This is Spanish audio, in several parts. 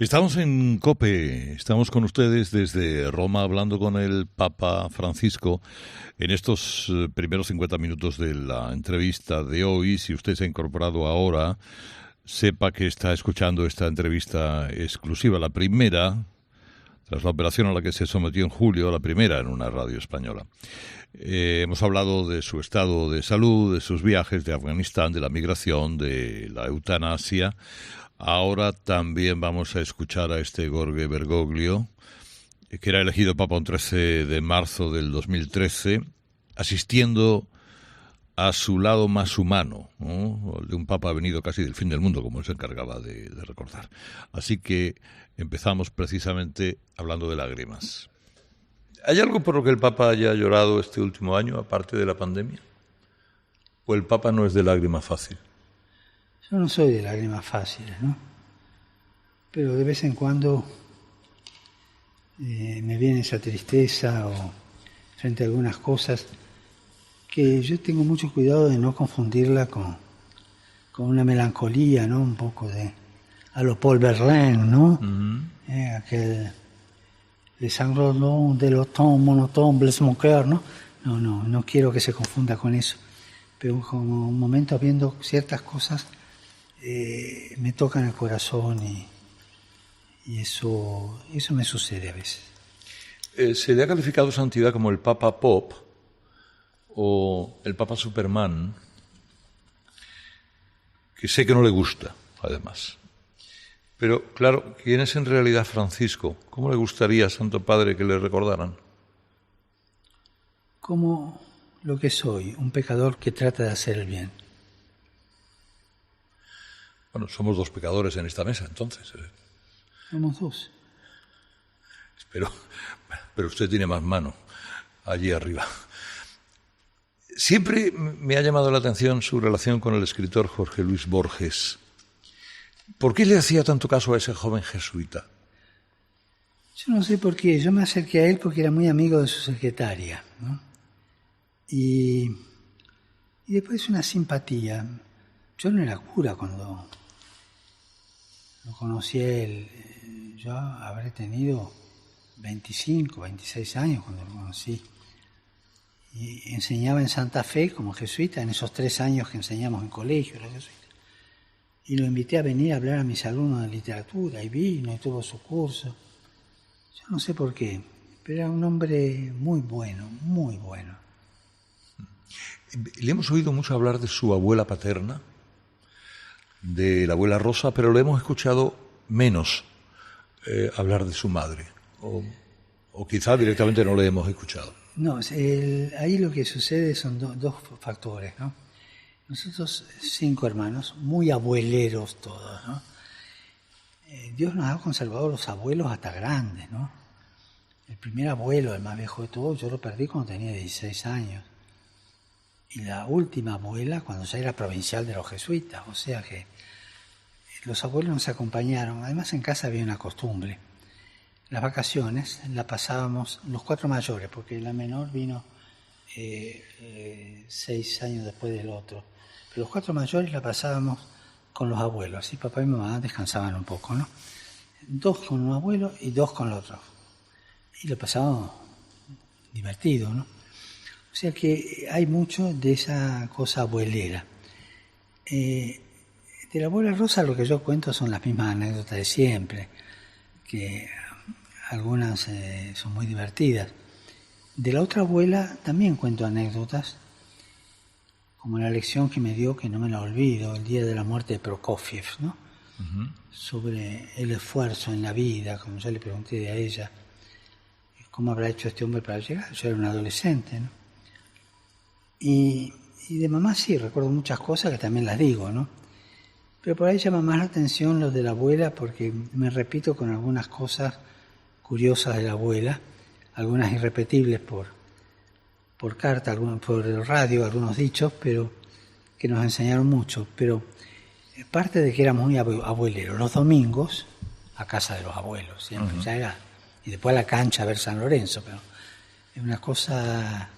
Estamos en COPE, estamos con ustedes desde Roma hablando con el Papa Francisco en estos primeros 50 minutos de la entrevista de hoy. Si usted se ha incorporado ahora, sepa que está escuchando esta entrevista exclusiva, la primera, tras la operación a la que se sometió en julio, la primera en una radio española. Hemos hablado de su estado de salud, de sus viajes, de Afganistán, de la migración, de la eutanasia. Ahora también vamos a escuchar a este Jorge Bergoglio, que era elegido Papa un 13 de marzo del 2013, asistiendo a su lado más humano, ¿no? De un Papa venido casi del fin del mundo, como él se encargaba de recordar. Así que empezamos precisamente hablando de lágrimas. ¿Hay algo por lo que el Papa haya llorado este último año, aparte de la pandemia? ¿O el Papa no es de lágrima fácil? Yo no soy de lágrimas fáciles, ¿no? Pero de vez en cuando me viene esa tristeza o frente a algunas cosas que yo tengo mucho cuidado de no confundirla con una melancolía, ¿no? Un poco a lo Paul Verlaine, ¿no? Uh-huh. Aquel Les Angles de l'automne, monotone, bleu smoker, ¿no? No quiero que se confunda con eso. Pero como un momento viendo ciertas cosas me tocan el corazón y eso me sucede a veces. Se le ha calificado santidad como el Papa Pop o el Papa Superman, que sé que no le gusta, además. Pero, claro, ¿quién es en realidad Francisco? ¿Cómo le gustaría, Santo Padre, que le recordaran? Como lo que soy, un pecador que trata de hacer el bien. Bueno, somos dos pecadores en esta mesa, entonces. Somos dos. Pero usted tiene más mano allí arriba. Siempre me ha llamado la atención su relación con el escritor Jorge Luis Borges. ¿Por qué le hacía tanto caso a ese joven jesuita? Yo no sé por qué. Yo me acerqué a él porque era muy amigo de su secretaria, ¿no? Y después una simpatía. Yo no era cura cuando lo conocí a él. Yo habré tenido 25, 26 años cuando lo conocí. Y enseñaba en Santa Fe como jesuita, en esos 3 años que enseñamos en colegio, era jesuita. Y lo invité a venir a hablar a mis alumnos de literatura, y vino y tuvo su curso. Yo no sé por qué, pero era un hombre muy bueno, muy bueno. Le hemos oído mucho hablar de su abuela paterna, de la abuela Rosa, pero le hemos escuchado menos hablar de su madre. O quizá directamente no le hemos escuchado. No, ahí lo que sucede son dos factores, ¿no? Nosotros 5 hermanos, muy abueleros todos, ¿no? Dios nos ha conservado los abuelos hasta grandes, ¿no? El primer abuelo, el más viejo de todos, yo lo perdí cuando tenía 16 años. Y la última abuela cuando ya era provincial de los jesuitas, o sea que los abuelos nos acompañaron. Además en casa había una costumbre. Las vacaciones las pasábamos los 4 mayores, porque la menor vino 6 años después del otro. Pero los 4 mayores la pasábamos con los abuelos, así papá y mamá descansaban un poco, ¿no? 2 con un abuelo y 2 con el otro. Y lo pasábamos divertido, ¿no? O sea que hay mucho de esa cosa abuelera. De la abuela Rosa lo que yo cuento son las mismas anécdotas de siempre, que algunas son muy divertidas. De la otra abuela también cuento anécdotas, como la lección que me dio, que no me la olvido, el día de la muerte de Prokofiev, ¿no? Uh-huh. Sobre el esfuerzo en la vida, como yo le pregunté a ella, ¿cómo habrá hecho este hombre para llegar? Yo era un adolescente, ¿no? Y de mamá sí, recuerdo muchas cosas que también las digo, ¿no? Pero por ahí llama más la atención lo de la abuela, porque me repito con algunas cosas curiosas de la abuela, algunas irrepetibles por carta, por radio, algunos dichos, pero que nos enseñaron mucho. Pero parte de que éramos muy abueleros. Los domingos, a casa de los abuelos, siempre, uh-huh. Ya era, y después a la cancha a ver San Lorenzo, pero es una cosa.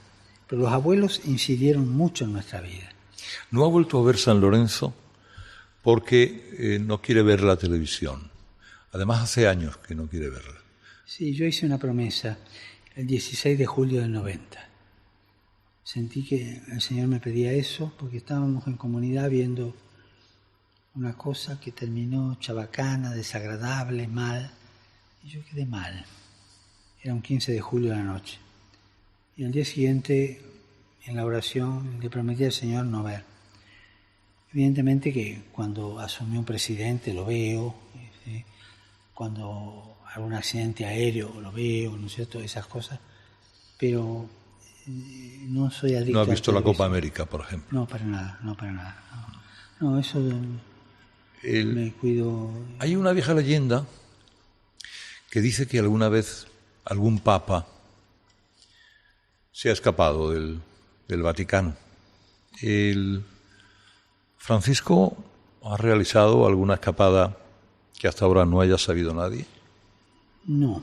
Pero los abuelos incidieron mucho en nuestra vida. ¿No ha vuelto a ver San Lorenzo porque no quiere ver la televisión? Además, hace años que no quiere verla. Sí, yo hice una promesa el 16 de julio del 90. Sentí que el Señor me pedía eso porque estábamos en comunidad viendo una cosa que terminó chabacana, desagradable, mal. Y yo quedé mal. Era un 15 de julio de la noche. Y al día siguiente, en la oración, le prometí al Señor no ver. Evidentemente que cuando asumió un presidente lo veo, ¿sí? Cuando algún accidente aéreo lo veo, ¿no es cierto? Esas cosas. Pero no soy adicto. ¿No ha visto la Copa América, por ejemplo? No, para nada, no para nada. No, eso me cuido. Hay una vieja leyenda que dice que alguna vez algún papa se ha escapado del Vaticano. El Francisco ha realizado alguna escapada que hasta ahora no haya sabido nadie. No.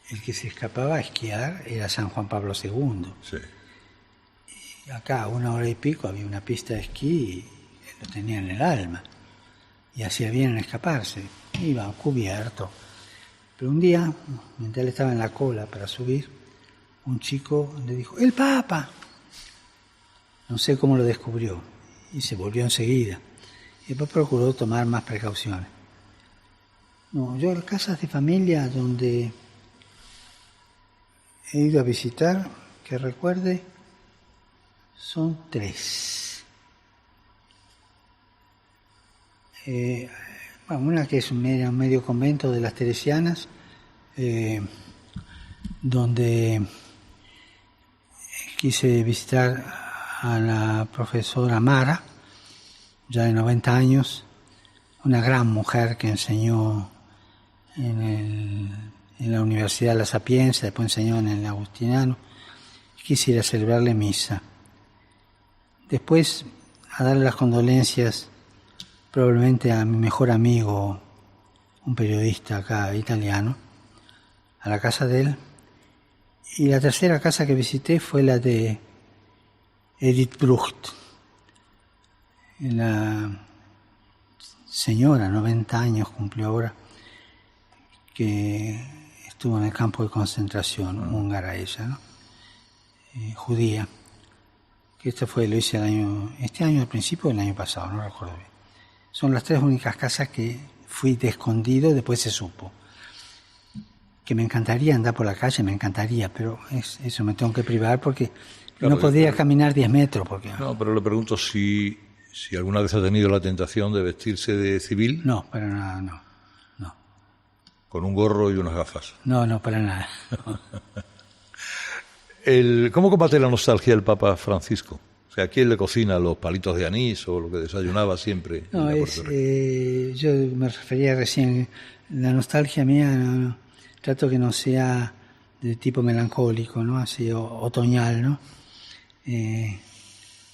El que se escapaba a esquiar era San Juan Pablo II. Sí. Y acá, a 1 hora y pico, había una pista de esquí y lo tenía en el alma. Y hacía bien en escaparse. Iba cubierto. Pero un día, mientras él estaba en la cola para subir, un chico le dijo, ¡el Papa! No sé cómo lo descubrió. Y se volvió enseguida. Y después procuró tomar más precauciones. No, yo en casas de familia donde he ido a visitar, que recuerde, son 3. Una que es un medio convento de las Teresianas, donde quise visitar a la profesora Mara, ya de 90 años, una gran mujer que enseñó en la Universidad de La Sapienza, después enseñó en el Agustiniano. Quisiera celebrarle misa. Después, a darle las condolencias probablemente a mi mejor amigo, un periodista acá italiano, a la casa de él. Y la tercera casa que visité fue la de Edith Brucht, la señora, 90 años cumplió ahora, que estuvo en el campo de concentración, húngara ella, ¿no? Judía, que lo hice este año al principio del año pasado, no recuerdo bien. Son las 3 únicas casas que fui de escondido, después se supo. Que me encantaría andar por la calle, me encantaría, pero eso me tengo que privar porque claro, no podría caminar 10 metros. No, pero le pregunto si alguna vez ha tenido la tentación de vestirse de civil. No, para nada, no. Con un gorro y unas gafas. No, para nada. ¿Cómo combate la nostalgia el Papa Francisco? O sea, ¿quién le cocina los palitos de anís o lo que desayunaba siempre? No, yo me refería recién, la nostalgia mía, trato que no sea de tipo melancólico, ¿no? Así otoñal, ¿no?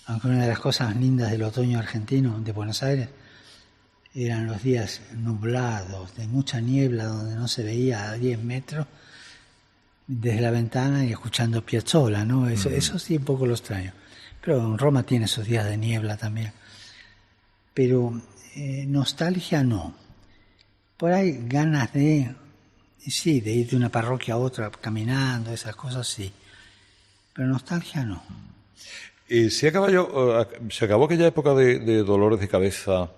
Aunque una de las cosas lindas del otoño argentino, de Buenos Aires, eran los días nublados, de mucha niebla, donde no se veía a 10 metros desde la ventana y escuchando Piazzolla, ¿no? Eso sí, un poco lo extraño. Pero Roma tiene esos días de niebla también. Pero nostalgia no. Por ahí ganas de ir de una parroquia a otra caminando, esas cosas sí. Pero nostalgia no. Se acabó aquella época de dolores de cabeza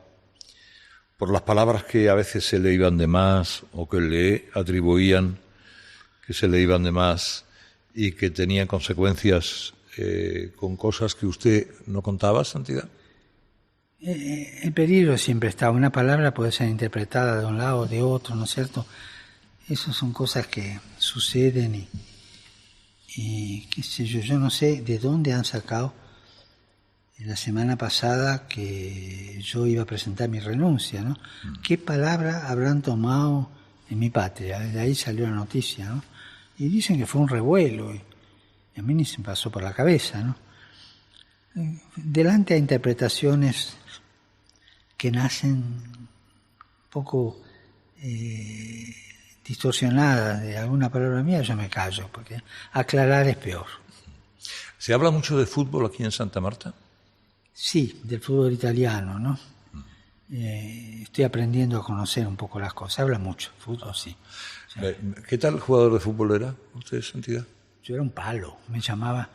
por las palabras que a veces se le iban de más o que le atribuían que se le iban de más y que tenían consecuencias con cosas que usted no contaba, Santidad. El peligro siempre está. Una palabra puede ser interpretada de un lado o de otro, ¿no es cierto? Esas son cosas que suceden y qué sé yo no sé de dónde han sacado la semana pasada que yo iba a presentar mi renuncia, ¿no? ¿Qué palabra habrán tomado en mi patria? De ahí salió la noticia, ¿no? Y dicen que fue un revuelo y a mí ni se me pasó por la cabeza, ¿no? Delante a interpretaciones que nacen un poco distorsionadas de alguna palabra mía, yo me callo, porque aclarar es peor. ¿Se habla mucho de fútbol aquí en Santa Marta? Sí, del fútbol italiano, ¿no? Estoy aprendiendo a conocer un poco las cosas. Habla mucho, fútbol sí. O sea, ¿Qué tal jugador de fútbol era usted, Santidad? yo era un palo, me llamaba,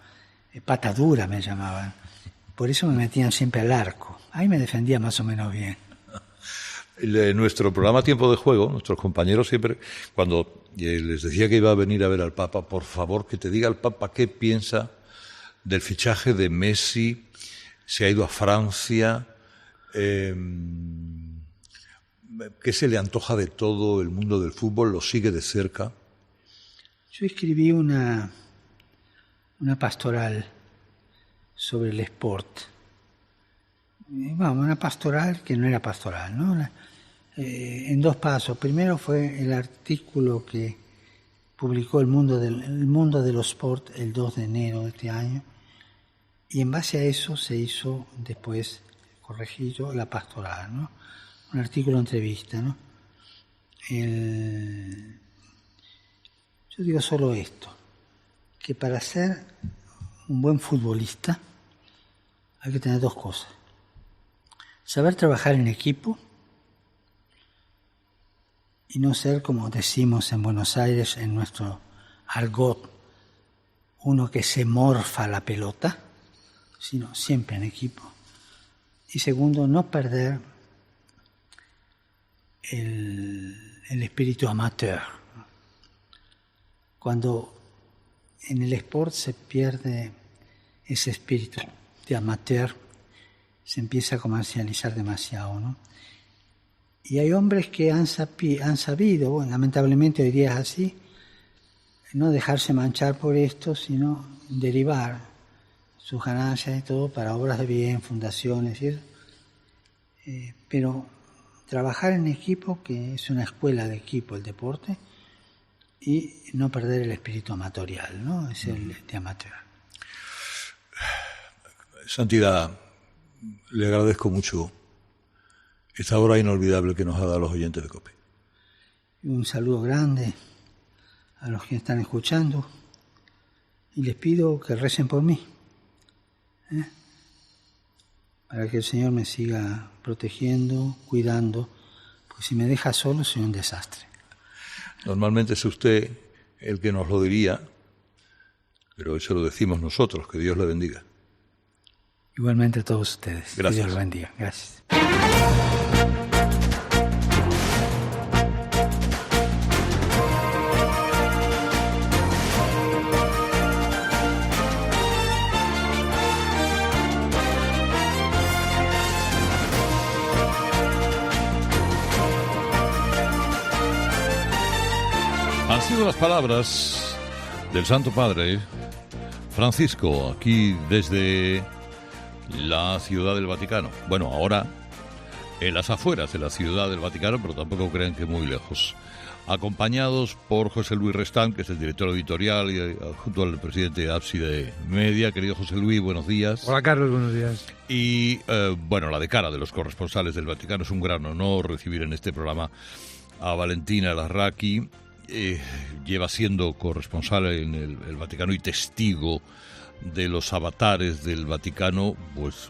pata dura me llamaban. Por eso me metían siempre al arco. Ahí me defendía más o menos bien. Nuestro programa Tiempo de Juego, nuestros compañeros siempre, cuando les decía que iba a venir a ver al Papa, por favor, que te diga el Papa qué piensa del fichaje de Messi, se ha ido a Francia, qué se le antoja de todo el mundo del fútbol, lo sigue de cerca. Yo escribí una pastoral sobre el sport. Vamos, una pastoral que no era pastoral, ¿no? En 2 pasos. Primero fue el artículo que publicó el mundo de los sport el 2 de enero de este año, y en base a eso se hizo después, corregí yo, la pastoral, ¿no? Un artículo de entrevista, ¿no? Yo digo solo esto, que para ser un buen futbolista hay que tener 2 cosas. Saber trabajar en equipo y no ser, como decimos en Buenos Aires, en nuestro argot, uno que se morfa la pelota, sino siempre en equipo. Y segundo, no perder el espíritu amateur. Cuando en el sport se pierde ese espíritu de amateur, se empieza a comercializar demasiado, ¿no? Y hay hombres que han sabido, bueno, lamentablemente hoy día es así, no dejarse manchar por esto, sino derivar sus ganancias y todo para obras de bien, fundaciones, ¿sí? Pero trabajar en equipo, que es una escuela de equipo el deporte, y no perder el espíritu amatorial, ¿no? Es el de amateur. Santidad, le agradezco mucho esta hora inolvidable que nos ha dado a los oyentes de COPE. Un saludo grande a los que están escuchando y les pido que recen por mí, para que el Señor me siga protegiendo, cuidando, porque si me deja solo soy un desastre. Normalmente es usted el que nos lo diría, pero eso lo decimos nosotros, que Dios le bendiga. Igualmente a todos ustedes. Gracias. Que Dios los bendiga. Gracias. Han sido las palabras del Santo Padre Francisco, aquí desde la Ciudad del Vaticano. Bueno, ahora en las afueras de la Ciudad del Vaticano, pero tampoco crean que muy lejos. Acompañados por José Luis Restán, que es el director editorial, y junto al presidente de Ábside Media. Querido José Luis, buenos días. Hola, Carlos, buenos días. Y, bueno, la decana de los corresponsales del Vaticano. Es un gran honor recibir en este programa a Valentina Larraqui. Lleva siendo corresponsal en el Vaticano y testigo de los avatares del Vaticano, pues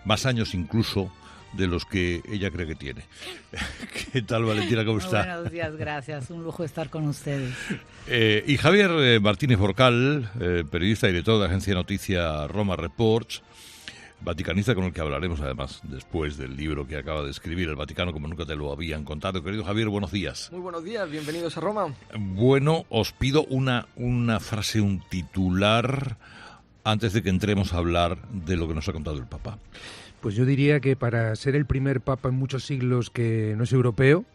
más años incluso de los que ella cree que tiene. ¿Qué tal, Valentina? ¿Cómo está? Buenos días, gracias. Un lujo estar con ustedes. Y Javier Martínez Forcal, periodista y director de agencia de noticia Roma Reports, vaticanista, con el que hablaremos además después del libro que acaba de escribir, El Vaticano como nunca te lo habían contado. Querido Javier, buenos días. Muy buenos días, bienvenidos a Roma. Bueno, os pido una frase, un titular, antes de que entremos a hablar de lo que nos ha contado el Papa. Pues yo diría que para ser el primer Papa en muchos siglos que no es europeo,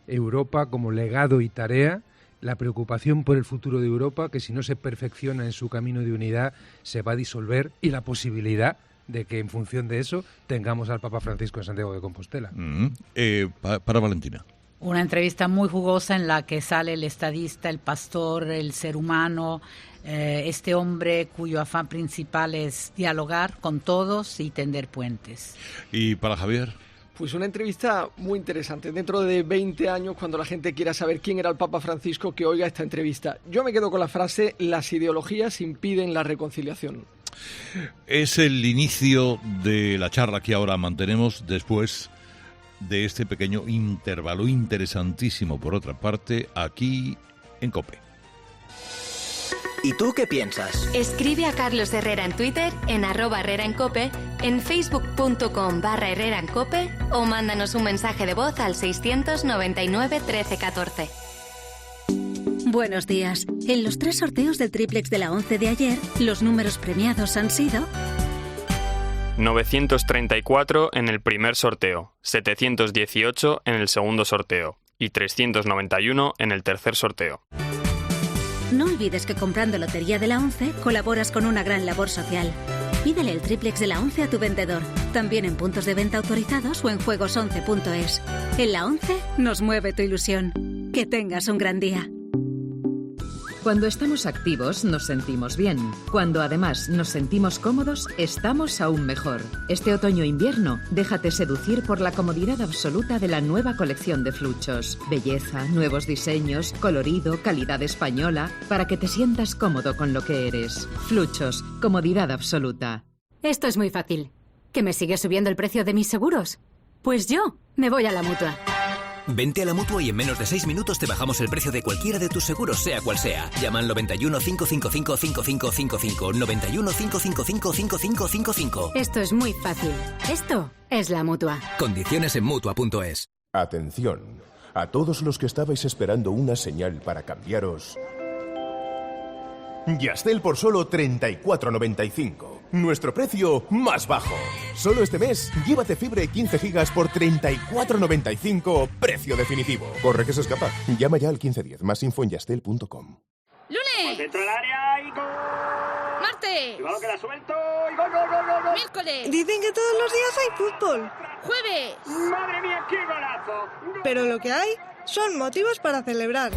Europa como legado y tarea, la preocupación por el futuro de Europa, que si no se perfecciona en su camino de unidad, se va a disolver, y la posibilidad de que en función de eso tengamos al Papa Francisco en Santiago de Compostela. Para Valentina. Una entrevista muy jugosa en la que sale el estadista, el pastor, el ser humano, este hombre cuyo afán principal es dialogar con todos y tender puentes. ¿Y para Javier? Pues una entrevista muy interesante. Dentro de 20 años, cuando la gente quiera saber quién era el Papa Francisco, que oiga esta entrevista. Yo me quedo con la frase: las ideologías impiden la reconciliación. Es el inicio de la charla que ahora mantenemos. Después de este pequeño intervalo interesantísimo, por otra parte, aquí en COPE. ¿Y tú qué piensas? Escribe a Carlos Herrera en Twitter, en @Herrera en Cope, en facebook.com/Herrera en Cope o mándanos un mensaje de voz al 699 13 14. Buenos días. En los 3 sorteos del triplex de la 11 de ayer, los números premiados han sido 934 en el primer sorteo, 718 en el segundo sorteo y 391 en el tercer sorteo. No olvides que comprando Lotería de la 11 colaboras con una gran labor social. Pídele el triplex de la 11 a tu vendedor, también en puntos de venta autorizados o en juegos11.es. En la 11 nos mueve tu ilusión. Que tengas un gran día. Cuando estamos activos nos sentimos bien. Cuando además nos sentimos cómodos, estamos aún mejor. Este otoño-invierno, déjate seducir por la comodidad absoluta de la nueva colección de Fluchos. Belleza, nuevos diseños, colorido, calidad española, para que te sientas cómodo con lo que eres. Fluchos, comodidad absoluta. Esto es muy fácil. ¿Que me sigue subiendo el precio de mis seguros? Pues yo me voy a la Mutua. Vente a la Mutua y en menos de 6 minutos te bajamos el precio de cualquiera de tus seguros, sea cual sea. Llama al 91 555 5555. 91 555 5555. Esto es muy fácil. Esto es la Mutua. Condiciones en Mutua.es. Atención, a todos los que estabais esperando una señal para cambiaros. Yastel por solo 34,95. Nuestro precio más bajo. Solo este mes, llévate fibra y 15 gigas por 34,95. Precio definitivo. Corre que se escapa. Llama ya al 1510. Más info en yastel.com. ¡Lunes! Dentro del área y gol. ¡Martes! Y balón queda suelto y gol. ¡Miércoles! Dicen que todos los días hay fútbol. ¡Jueves! ¡Madre mía, qué golazo! Pero lo que hay son motivos para celebrar.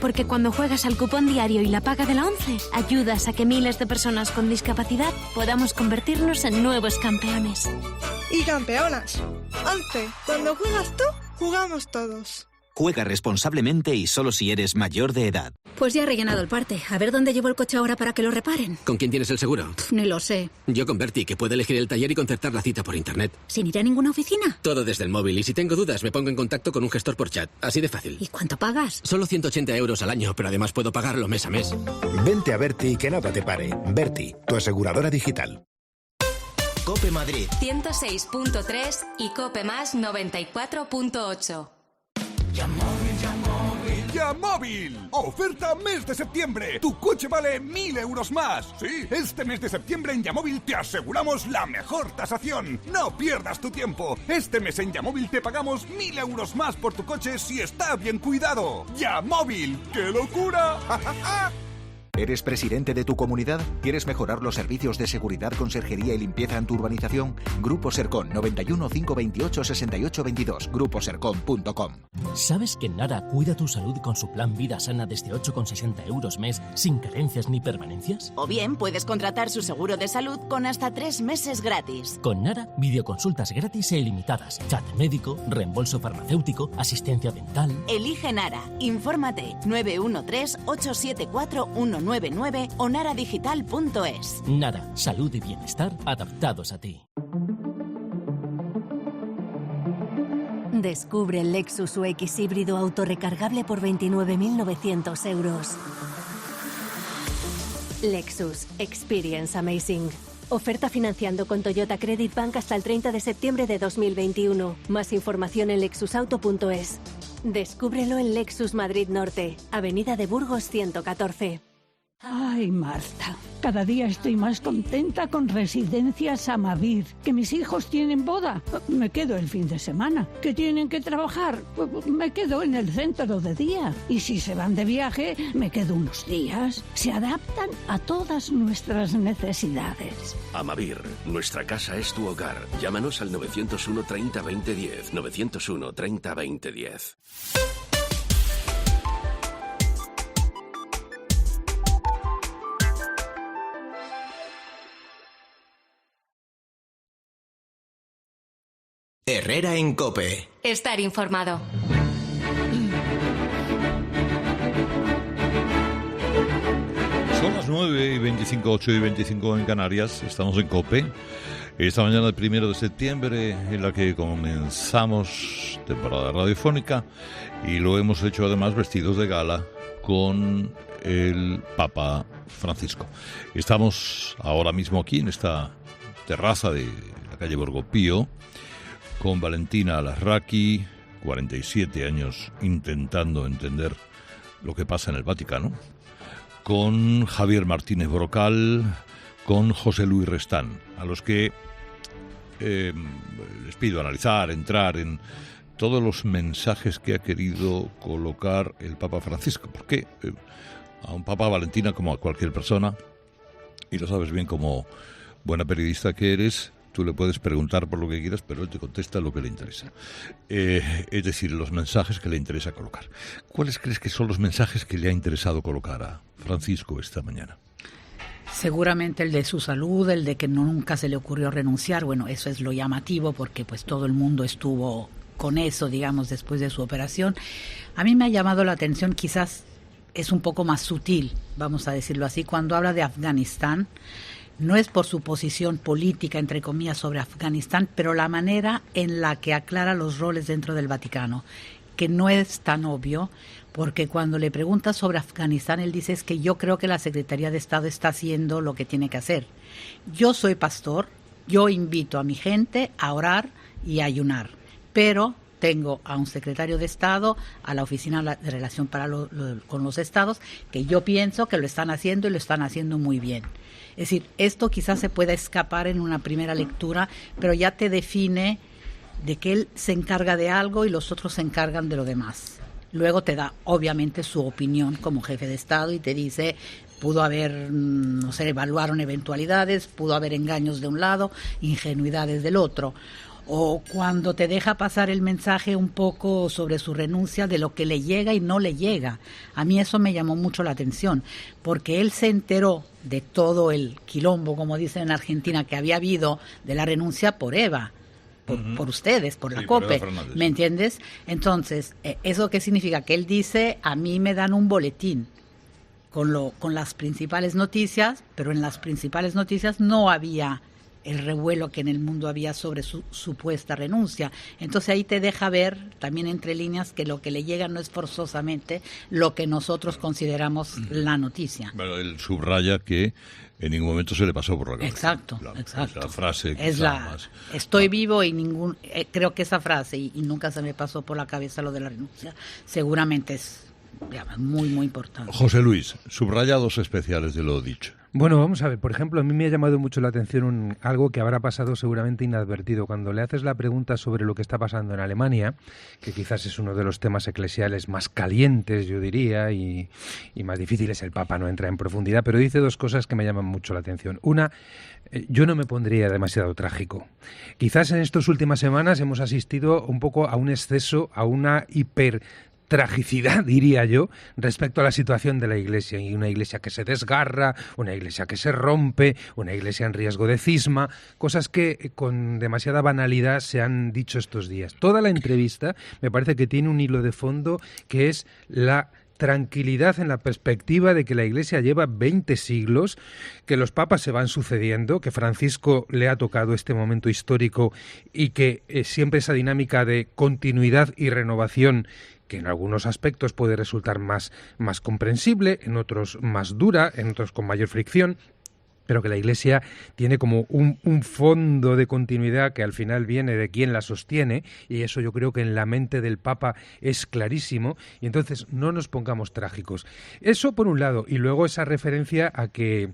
Porque cuando juegas al cupón diario y la paga de la 11, ayudas a que miles de personas con discapacidad podamos convertirnos en nuevos campeones. Y campeonas. 11. Cuando juegas tú, jugamos todos. Juega responsablemente y solo si eres mayor de edad. Pues ya he rellenado el parte. A ver dónde llevo el coche ahora para que lo reparen. ¿Con quién tienes el seguro? Ni lo sé. Yo con Berti, que puede elegir el taller y concertar la cita por internet. ¿Sin ir a ninguna oficina? Todo desde el móvil, y si tengo dudas me pongo en contacto con un gestor por chat. Así de fácil. ¿Y cuánto pagas? Solo 180 euros al año, pero además puedo pagarlo mes a mes. Vente a Berti y que nada te pare. Berti, tu aseguradora digital. COPE Madrid 106.3 y COPE Más 94.8. ¡Yamóvil! ¡Oferta mes de septiembre! ¡Tu coche vale 1.000 euros más! Sí, este mes de septiembre en Yamóvil te aseguramos la mejor tasación. ¡No pierdas tu tiempo! Este mes en Yamóvil te pagamos 1.000 euros más por tu coche si está bien cuidado. ¡Yamóvil! ¡Qué locura! ¿Eres presidente de tu comunidad? ¿Quieres mejorar los servicios de seguridad, conserjería y limpieza en tu urbanización? Grupo Sercon 91 528 68 22. gruposercon.com. ¿Sabes que Nara cuida tu salud con su plan Vida Sana desde 8,60 euros mes, sin carencias ni permanencias? O bien puedes contratar su seguro de salud con hasta 3 meses gratis. Con Nara, videoconsultas gratis e ilimitadas, chat médico, reembolso farmacéutico, asistencia dental. Elige Nara. Infórmate 913-874-199 o naradigital.es. Nara, salud y bienestar adaptados a ti. Descubre el Lexus UX híbrido autorrecargable por 29.900 euros. Lexus Experience Amazing. Oferta financiando con Toyota Credit Bank hasta el 30 de septiembre de 2021. Más información en lexusauto.es. Descúbrelo en Lexus Madrid Norte, Avenida de Burgos 114. Ay, Marta, cada día estoy más contenta con Residencias Amavir. Que mis hijos tienen boda, me quedo el fin de semana. Que tienen que trabajar, me quedo en el centro de día. Y si se van de viaje, me quedo unos días. Se adaptan a todas nuestras necesidades. Amavir, nuestra casa es tu hogar. Llámanos al 901 30 20 10. 901 30 20 10. Herrera en COPE. Estar informado. Son las 9:25, 8:25 en Canarias. Estamos en COPE. Esta mañana, el 1 de septiembre, en la que comenzamos temporada radiofónica, y lo hemos hecho además vestidos de gala con el Papa Francisco. Estamos ahora mismo aquí en esta terraza de la calle Borgo Pío con Valentina Alasraqui, 47 años intentando entender lo que pasa en el Vaticano, con Javier Martínez Brocal, con José Luis Restán, a los que les pido analizar, entrar en todos los mensajes que ha querido colocar el Papa Francisco, porque a un Papa, Valentina, como a cualquier persona, y lo sabes bien como buena periodista que eres, tú le puedes preguntar por lo que quieras, pero él te contesta lo que le interesa. Es decir, los mensajes que le interesa colocar. ¿Cuáles crees que son los mensajes que le ha interesado colocar a Francisco esta mañana? Seguramente el de su salud, el de que nunca se le ocurrió renunciar. Bueno, eso es lo llamativo porque pues todo el mundo estuvo con eso, digamos, después de su operación. A mí me ha llamado la atención, quizás es un poco más sutil, vamos a decirlo así, cuando habla de Afganistán. No es por su posición política, entre comillas, sobre Afganistán, pero la manera en la que aclara los roles dentro del Vaticano, que no es tan obvio, porque cuando le preguntas sobre Afganistán, él dice es que yo creo que la Secretaría de Estado está haciendo lo que tiene que hacer. Yo soy pastor, yo invito a mi gente a orar y a ayunar, pero tengo a un secretario de Estado, a la Oficina de Relación con los Estados, que yo pienso que lo están haciendo y lo están haciendo muy bien. Es decir, esto quizás se pueda escapar en una primera lectura, pero ya te define de que él se encarga de algo y los otros se encargan de lo demás. Luego te da, obviamente, su opinión como jefe de Estado y te dice, pudo haber, no sé, evaluaron eventualidades, pudo haber engaños de un lado, ingenuidades del otro. O cuando te deja pasar el mensaje un poco sobre su renuncia, de lo que le llega y no le llega. A mí eso me llamó mucho la atención, porque él se enteró de todo el quilombo, como dicen en Argentina, que había habido de la renuncia por Eva, por ustedes, por la COPE, ¿me entiendes? Entonces, ¿eso qué significa? Que él dice, a mí me dan un boletín con las principales noticias, pero en las principales noticias no había el revuelo que en el mundo había sobre su supuesta renuncia. Entonces ahí te deja ver, también entre líneas, que lo que le llega no es forzosamente lo que nosotros consideramos la noticia. Bueno, él subraya que en ningún momento se le pasó por la cabeza. Exacto, claro, exacto. Es la frase es más. Estoy vivo y creo que esa frase, y nunca se me pasó por la cabeza lo de la renuncia, seguramente es muy, muy importante. José Luis, subrayados especiales de lo dicho. Bueno, vamos a ver, por ejemplo, a mí me ha llamado mucho la atención algo que habrá pasado seguramente inadvertido. Cuando le haces la pregunta sobre lo que está pasando en Alemania, que quizás es uno de los temas eclesiales más calientes, yo diría, y más difíciles, el Papa no entra en profundidad, pero dice dos cosas que me llaman mucho la atención. Una, yo no me pondría demasiado trágico. Quizás en estas últimas semanas hemos asistido un poco a un exceso, a una tragicidad, diría yo, respecto a la situación de la Iglesia, y una Iglesia que se desgarra, una Iglesia que se rompe, una Iglesia en riesgo de cisma, cosas que con demasiada banalidad se han dicho estos días. Toda la entrevista me parece que tiene un hilo de fondo que es la tranquilidad en la perspectiva de que la Iglesia lleva 20 siglos, que los papas se van sucediendo, que Francisco le ha tocado este momento histórico y que siempre esa dinámica de continuidad y renovación, que en algunos aspectos puede resultar más comprensible, en otros más dura, en otros con mayor fricción, pero que la Iglesia tiene como un fondo de continuidad que al final viene de quien la sostiene, y eso yo creo que en la mente del Papa es clarísimo, y entonces no nos pongamos trágicos. Eso por un lado, y luego esa referencia a que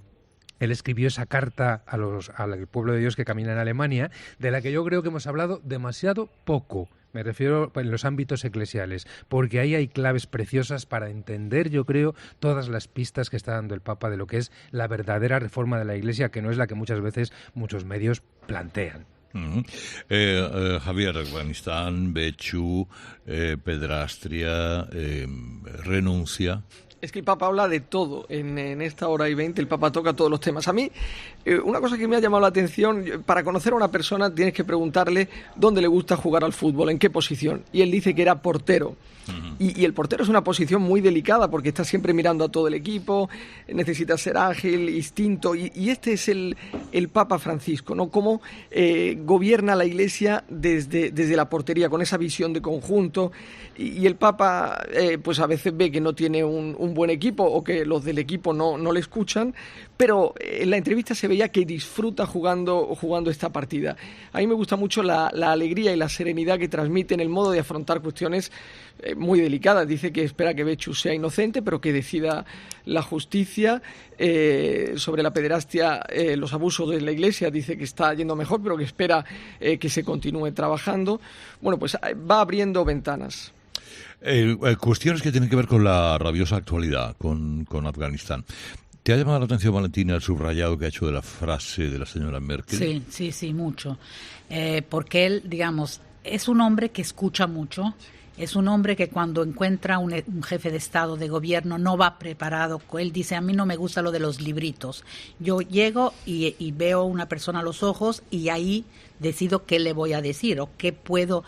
él escribió esa carta al pueblo de Dios que camina en Alemania, de la que yo creo que hemos hablado demasiado poco. Me refiero en los ámbitos eclesiales, porque ahí hay claves preciosas para entender, yo creo, todas las pistas que está dando el Papa de lo que es la verdadera reforma de la Iglesia, que no es la que muchas veces muchos medios plantean. Javier, Afganistán, Bechu, Pedrastria, renuncia. Es que el Papa habla de todo en esta hora y 20, el Papa toca todos los temas. A mí, una cosa que me ha llamado la atención, para conocer a una persona tienes que preguntarle dónde le gusta jugar al fútbol, en qué posición. Y él dice que era portero. Y el portero es una posición muy delicada porque está siempre mirando a todo el equipo, necesita ser ágil, instinto. Y este es el Papa Francisco, ¿no? Cómo gobierna la Iglesia desde la portería, con esa visión de conjunto. Y el Papa, pues a veces ve que no tiene un buen equipo o que los del equipo no le escuchan, pero en la entrevista se veía que disfruta jugando esta partida. A mí me gusta mucho la alegría y la serenidad que transmite en el modo de afrontar cuestiones muy delicadas. Dice que espera que Bechus sea inocente, pero que decida la justicia. Sobre la pederastia, los abusos de la Iglesia, dice que está yendo mejor, pero que espera que se continúe trabajando. Bueno, pues va abriendo ventanas. Cuestiones que tienen que ver con la rabiosa actualidad, con Afganistán. ¿Te ha llamado la atención, Valentina, el subrayado que ha hecho de la frase de la señora Merkel? Sí, mucho. Porque él, digamos, es un hombre que escucha mucho. Es un hombre que cuando encuentra un jefe de Estado, de gobierno, no va preparado. Él dice, a mí no me gusta lo de los libritos. Yo llego y veo a una persona a los ojos y ahí decido qué le voy a decir o qué puedo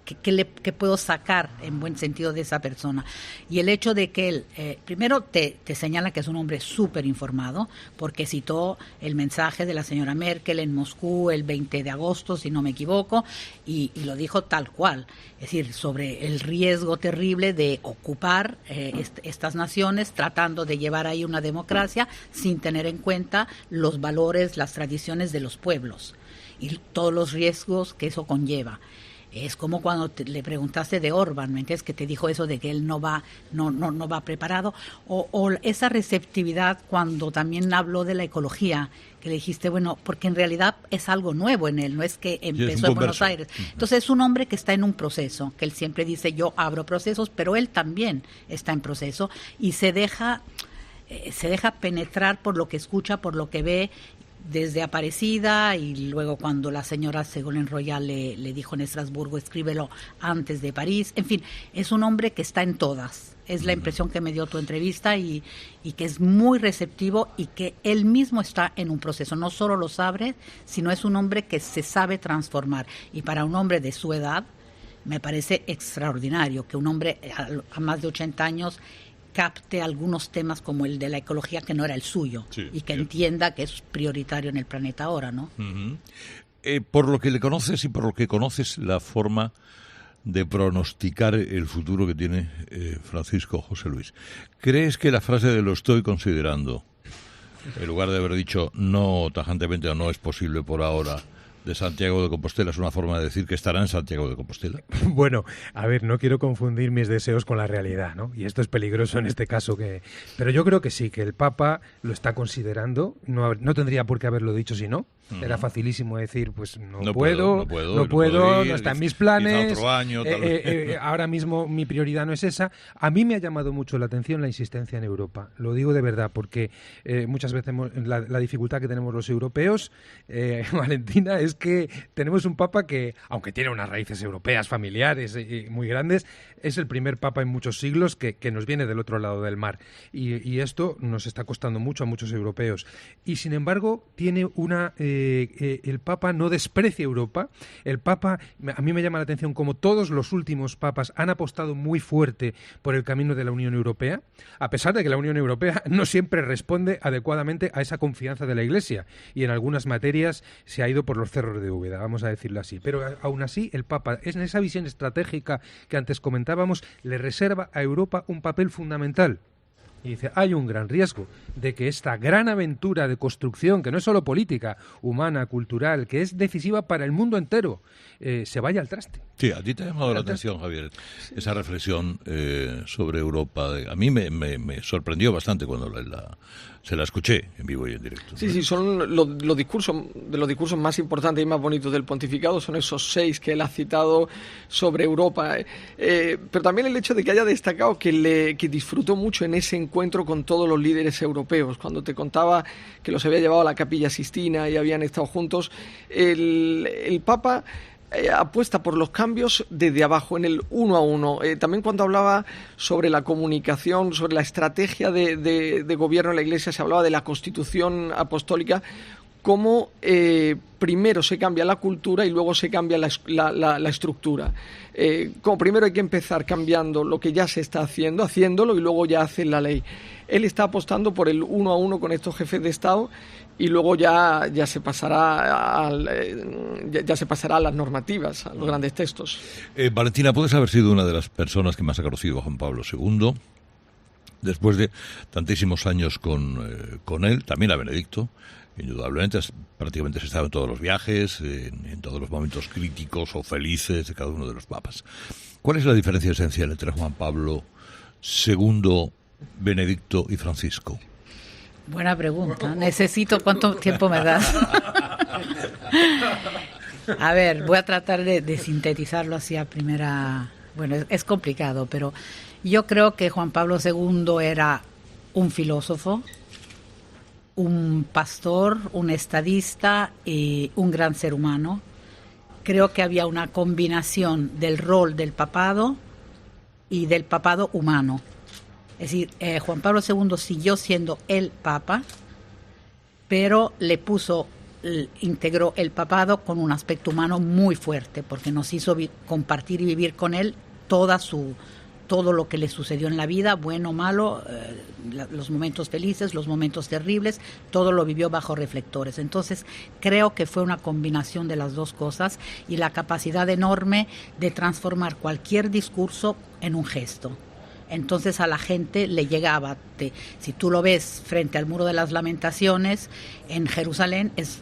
¿Qué puedo sacar en buen sentido de esa persona? Y el hecho de que él, primero te señala que es un hombre súper informado, porque citó el mensaje de la señora Merkel en Moscú el 20 de agosto, si no me equivoco, y lo dijo tal cual. Es decir, sobre el riesgo terrible de ocupar estas naciones, tratando de llevar ahí una democracia sin tener en cuenta los valores, las tradiciones de los pueblos y todos los riesgos que eso conlleva. Es como cuando le preguntaste de Orbán, ¿me entiendes? Que te dijo eso de que él no va preparado. O esa receptividad cuando también habló de la ecología, que le dijiste, bueno, porque en realidad es algo nuevo en él, no es que empezó en Buenos Aires. Entonces es un hombre que está en un proceso, que él siempre dice, yo abro procesos, pero él también está en proceso y se deja penetrar por lo que escucha, por lo que ve, desde Aparecida y luego cuando la señora Ségolène Royal le dijo en Estrasburgo, escríbelo antes de París. En fin, es un hombre que está en todas. Es la impresión que me dio tu entrevista y que es muy receptivo y que él mismo está en un proceso. No solo lo sabe, sino es un hombre que se sabe transformar. Y para un hombre de su edad, me parece extraordinario que un hombre a más de 80 años capte algunos temas como el de la ecología que no era el suyo y que entienda que es prioritario en el planeta ahora, ¿no? Por lo que le conoces y por lo que conoces la forma de pronosticar el futuro que tiene Francisco José Luis, ¿crees que la frase de lo estoy considerando, en lugar de haber dicho no tajantemente o no es posible por ahora, de Santiago de Compostela, es una forma de decir que estará en Santiago de Compostela? Bueno, a ver, no quiero confundir mis deseos con la realidad, ¿no? Y esto es peligroso en este caso. Pero yo creo que sí, que el Papa lo está considerando. No tendría por qué haberlo dicho si no. Era facilísimo decir, pues no puedo, no está en mis planes, otro año, ahora mismo mi prioridad no es esa. A mí me ha llamado mucho la atención la insistencia en Europa, lo digo de verdad, porque muchas veces la dificultad que tenemos los europeos, Valentina, es que tenemos un Papa que, aunque tiene unas raíces europeas familiares muy grandes, es el primer Papa en muchos siglos que nos viene del otro lado del mar, y esto nos está costando mucho a muchos europeos. Y sin embargo tiene el Papa no desprecia Europa. El Papa, a mí me llama la atención como todos los últimos papas han apostado muy fuerte por el camino de la Unión Europea, a pesar de que la Unión Europea no siempre responde adecuadamente a esa confianza de la Iglesia y en algunas materias se ha ido por los cerros de Úbeda, vamos a decirlo así. Pero aún así el Papa, en esa visión estratégica que antes comentábamos, le reserva a Europa un papel fundamental. Y dice, hay un gran riesgo de que esta gran aventura de construcción, que no es solo política, humana, cultural, que es decisiva para el mundo entero, se vaya al traste. Sí, a ti te ha llamado la atención, Javier, esa reflexión sobre Europa. A mí me sorprendió bastante cuando se la escuché en vivo y en directo. Sí, son los discursos más importantes y más bonitos del pontificado, son esos 6 que él ha citado sobre Europa. Pero también el hecho de que haya destacado que disfrutó mucho en ese encuentro con todos los líderes europeos. Cuando te contaba que los había llevado a la Capilla Sistina y habían estado juntos, el Papa apuesta por los cambios desde abajo, en el uno a uno. También cuando hablaba sobre la comunicación, sobre la estrategia de gobierno en la Iglesia, se hablaba de la Constitución Apostólica, cómo primero se cambia la cultura y luego se cambia la estructura. Como primero hay que empezar cambiando lo que ya se está haciéndolo y luego ya hacen la ley. Él está apostando por el uno a uno con estos jefes de Estado y luego ya se pasará a las normativas, a los grandes textos. Valentina, puedes haber sido una de las personas que más ha conocido a Juan Pablo II, después de tantísimos años con él, también a Benedicto. Indudablemente, prácticamente has estado en todos los viajes, en todos los momentos críticos o felices de cada uno de los papas. ¿Cuál es la diferencia esencial entre Juan Pablo II, Benedicto y Francisco? Buena pregunta. Necesito, ¿cuánto tiempo me das? A ver, voy a tratar de sintetizarlo así a primera... Bueno, es complicado, pero yo creo que Juan Pablo II era un filósofo, un pastor, un estadista y un gran ser humano. Creo que había una combinación del rol del papado y del papado humano. Es decir, Juan Pablo II siguió siendo el papa, pero integró el papado con un aspecto humano muy fuerte, porque nos hizo compartir y vivir con él todo lo que le sucedió en la vida, bueno o malo, los momentos felices, los momentos terribles, todo lo vivió bajo reflectores. Entonces, creo que fue una combinación de las dos cosas y la capacidad enorme de transformar cualquier discurso en un gesto. Entonces a la gente le llegaba, si tú lo ves frente al Muro de las Lamentaciones en Jerusalén, es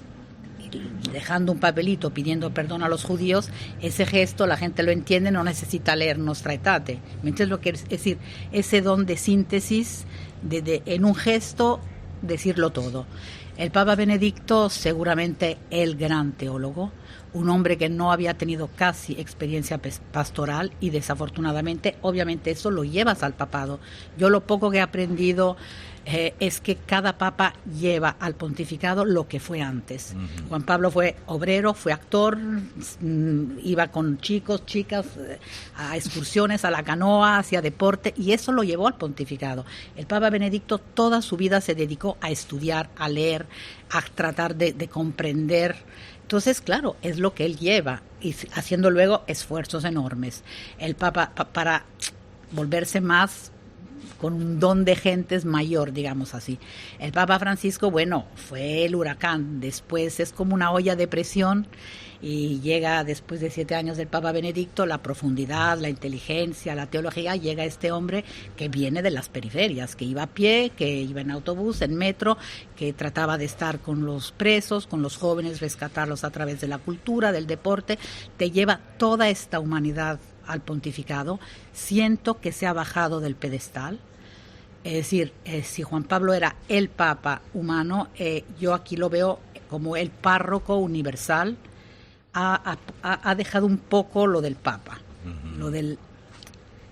dejando un papelito pidiendo perdón a los judíos, ese gesto la gente lo entiende, no necesita leer Nostra Aetate. ¿Me entiendes lo que es decir? Ese don de síntesis, en un gesto decirlo todo. El Papa Benedicto, seguramente el gran teólogo, un hombre que no había tenido casi experiencia pastoral y desafortunadamente, obviamente eso lo llevas al papado. Yo lo poco que he aprendido es que cada papa lleva al pontificado lo que fue antes. Uh-huh. Juan Pablo fue obrero, fue actor, iba con chicos, chicas a excursiones, a la canoa, hacía deporte y eso lo llevó al pontificado. El Papa Benedicto toda su vida se dedicó a estudiar, a leer, a tratar de comprender. Entonces, claro, es lo que él lleva y haciendo luego esfuerzos enormes. El Papa, para volverse más con un don de gentes mayor, digamos así. El Papa Francisco, bueno, fue el huracán, después es como una olla de presión y llega después de 7 años del Papa Benedicto, la profundidad, la inteligencia, la teología, llega este hombre que viene de las periferias, que iba a pie, que iba en autobús, en metro, que trataba de estar con los presos, con los jóvenes, rescatarlos a través de la cultura, del deporte, te lleva toda esta humanidad al pontificado. Siento que se ha bajado del pedestal. Es decir, si Juan Pablo era el Papa humano, yo aquí lo veo como el párroco universal. Ha dejado un poco lo del Papa, uh-huh. Lo del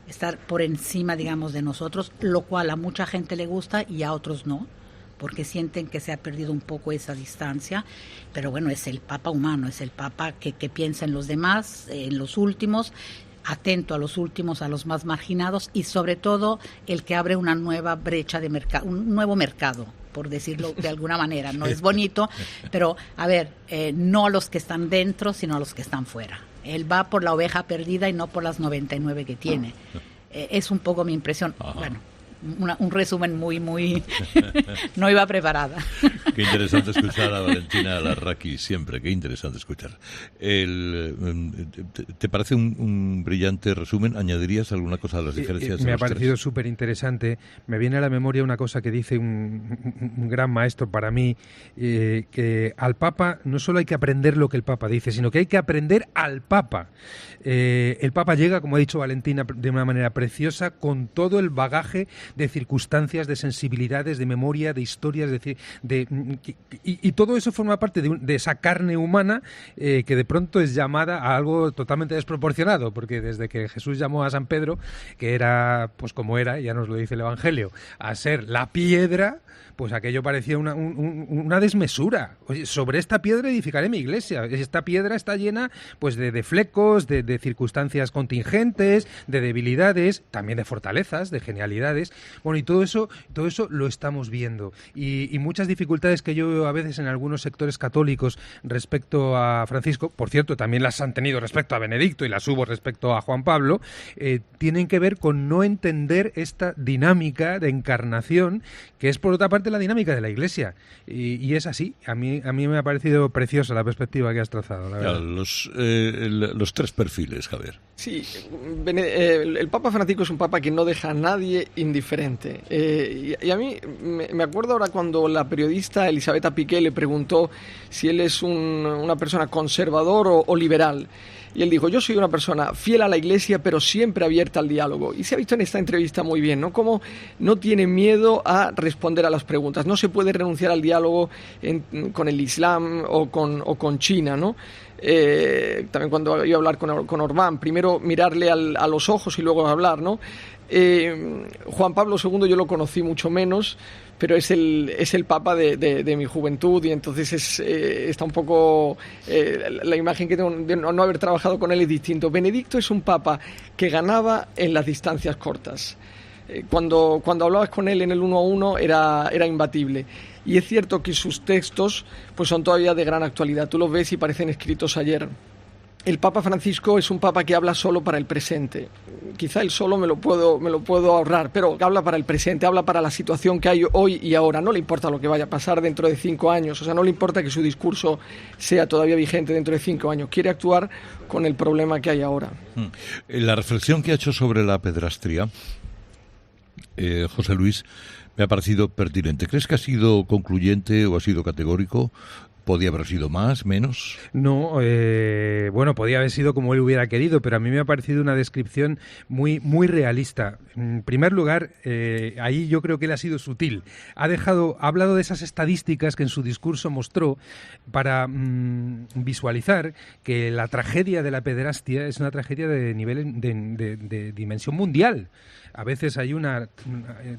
estar por encima, digamos, de nosotros, lo cual a mucha gente le gusta y a otros no, porque sienten que se ha perdido un poco esa distancia, pero bueno, es el Papa humano, es el Papa que piensa en los demás, en los últimos, atento a los últimos, a los más marginados y sobre todo el que abre una nueva brecha de mercado, un nuevo mercado, por decirlo de alguna manera. No es bonito, pero a ver, no a los que están dentro, sino a los que están fuera. Él va por la oveja perdida y no por las 99 que tiene. Es un poco mi impresión. Ajá. Bueno, un resumen muy no iba preparada. Qué interesante escuchar a Valentina Larraqui siempre, qué interesante escuchar. ¿Te parece un brillante resumen? ¿Añadirías alguna cosa a las diferencias? Me ha parecido súper interesante. Me viene a la memoria una cosa que dice un gran maestro para mí, que al Papa no solo hay que aprender lo que el Papa dice, sino que hay que aprender al Papa. El Papa llega, como ha dicho Valentina, de una manera preciosa, con todo el bagaje de circunstancias, de sensibilidades, de memoria, de historias, y todo eso forma parte de esa carne humana que de pronto es llamada a algo totalmente desproporcionado, porque desde que Jesús llamó a San Pedro, que era, pues como era, ya nos lo dice el Evangelio, a ser la piedra, pues aquello parecía una desmesura. Oye, sobre esta piedra edificaré mi iglesia. Esta piedra está llena pues de flecos, de circunstancias contingentes, de debilidades, también de fortalezas, de genialidades. Bueno, y todo eso lo estamos viendo. Y muchas dificultades que yo veo a veces en algunos sectores católicos respecto a Francisco, por cierto, también las han tenido respecto a Benedicto y las hubo respecto a Juan Pablo, tienen que ver con no entender esta dinámica de encarnación, que es por otra parte la dinámica de la Iglesia, y es así. A mí me ha parecido preciosa la perspectiva que has trazado, la verdad. Los tres perfiles, Javier. Sí, el Papa Francisco es un Papa que no deja a nadie indiferente. Y a mí me acuerdo ahora cuando la periodista Elisabetta Piqué le preguntó si él es una persona conservador o liberal. Y él dijo, yo soy una persona fiel a la Iglesia, pero siempre abierta al diálogo. Y se ha visto en esta entrevista muy bien, ¿no? Cómo no tiene miedo a responder a las preguntas. No se puede renunciar al diálogo con el Islam o con China, ¿no? También cuando iba a hablar con Orbán, primero mirarle a los ojos y luego hablar, ¿no? Juan Pablo II yo lo conocí mucho menos, pero es el Papa de mi juventud, y entonces está un poco la imagen que tengo de no haber trabajado con él es distinto. Benedicto es un Papa que ganaba en las distancias cortas. Cuando hablabas con él en el 1 a 1 era imbatible. Y es cierto que sus textos pues son todavía de gran actualidad. Tú los ves y parecen escritos ayer. El Papa Francisco es un Papa que habla solo para el presente. Quizá el solo me lo puedo ahorrar, pero habla para el presente, habla para la situación que hay hoy y ahora. No le importa lo que vaya a pasar dentro de 5 años, o sea, no le importa que su discurso sea todavía vigente dentro de 5 años. Quiere actuar con el problema que hay ahora. La reflexión que ha hecho sobre la pedrastría, José Luis, me ha parecido pertinente. ¿Crees que ha sido concluyente o ha sido categórico? ¿Podía haber sido más, menos? No, bueno, podía haber sido como él hubiera querido, pero a mí me ha parecido una descripción muy, muy realista. En primer lugar, ahí yo creo que él ha sido sutil. Ha hablado de esas estadísticas que en su discurso mostró para visualizar que la tragedia de la pederastia es una tragedia de nivel de dimensión mundial. A veces hay una